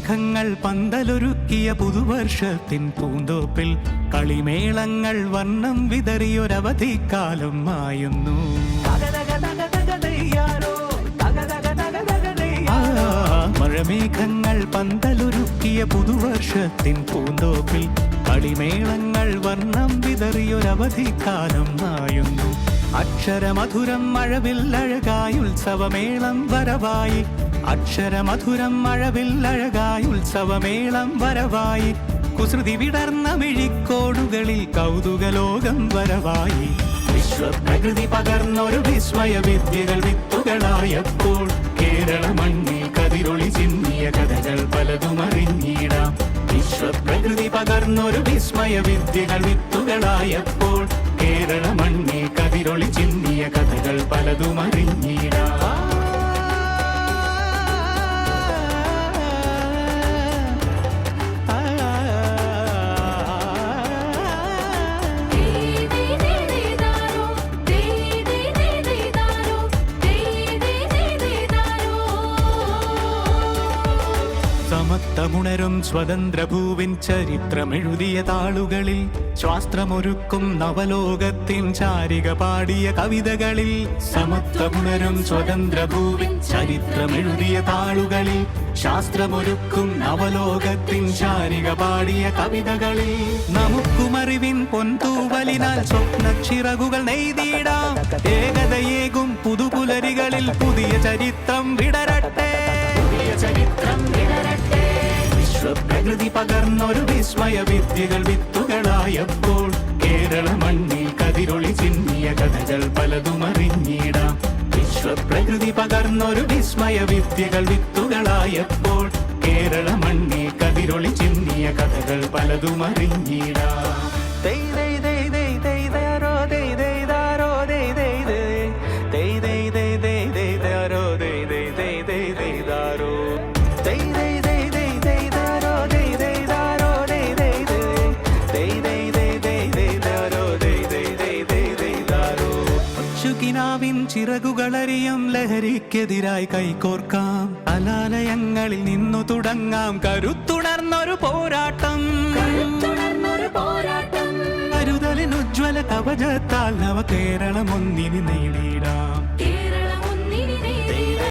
മഴമേഘങ്ങൾ പന്തലൊരുക്കിയ പുതുവർഷത്തിൻ പൂന്തോപ്പിൽ കളിമേളങ്ങൾ വർണ്ണം വിതറിയൊരവധിക്കാലം മായുന്നു. മഴമേഘങ്ങൾ പന്തലൊരുക്കിയ പുതുവർഷത്തിൻ പൂന്തോപ്പിൽ കളിമേളങ്ങൾ വർണ്ണം വിതറിയൊരവധിക്കാലം മായുന്നു. അക്ഷരമധുരം മഴവില്ലഴകായി ഉത്സവമേളം വരവായി. അക്ഷരമധുരം മഴവില്ലഴകായി ഉത്സവമേളം വരവായി. കുസൃതി വിടർന്ന മിഴിക്കോടുകളിൽ കൗതുകലോകം വരവായി. വിശ്വപ്രകൃതി പകർന്നൊരു വിസ്മയ വിദ്യകൾ വിത്തുകളായപ്പോൾ കേരള മണ്ണിൽ കതിരൊളി ചിന്നിയ കഥകൾ പലതും അറിഞ്ഞിടാം. വിശ്വപ്രകൃതി പകർന്നൊരു വിസ്മയ വിദ്യകൾ വിത്തുകളായപ്പോൾ കേരള മണ്ണിൽ കതിരൊളി ചിന്നിയ കഥകൾ പലതും അറിഞ്ഞിടാം. സമത്വമുണരും സ്വതന്ത്രഭൂവിൻ ചരിത്രമെഴുതിയ താളുകളിൽ ശാസ്ത്രമൊരുക്കും നവലോകത്തിൻ ചാരിക പാടിയ കവിതകളിൽ. സമത്വമുണരും സ്വതന്ത്രഭൂവിൻ ചരിത്രമെഴുതിയ താളുകളിൽ ശാസ്ത്രമൊരുക്കും നവലോകത്തിൻ ചാരിക പാടിയ കവിതകളിൽ. നമുക്കുമറിവിൻ പൊന്തൂവലിനാൽ സ്വപ്നച്ചിറകുകൾ നെയ്തിടാം. ഏകതയേകും പുതുപുലരികളിൽ പുതിയ ചരിത്രം വിടരട്ടെ. ചരിത്രം വിടരട്ടെ. വിശ്വപ്രകൃതി പകർന്നൊരു വിസ്മയ വിദ്യകൾ വിത്തുകളായപ്പോൾ കേരള മണ്ണിൽ കതിരൊളി ചിന്നിയ കഥകൾ പലതും അറിഞ്ഞിടാം. വിശ്വപ്രകൃതി പകർന്നൊരു വിസ്മയ വിദ്യകൾ വിത്തുകളായപ്പോൾ കേരള മണ്ണിൽ കതിരൊളി ചിന്നിയ കഥകൾ പലതും അറിഞ്ഞിടാം. കിനാവിൻ ചിറകുകളറിയും ലഹരിക്കെതിരായി കൈകോർക്കാം. കലാലയങ്ങളിൽ നിന്നു തുടങ്ങാം കരുത്തുണർന്നൊരു പോരാട്ടം. കരുതലിനുജ്വല കവചത്താൽ നവകേരളം ഒന്നിന് നേടിയിടാം.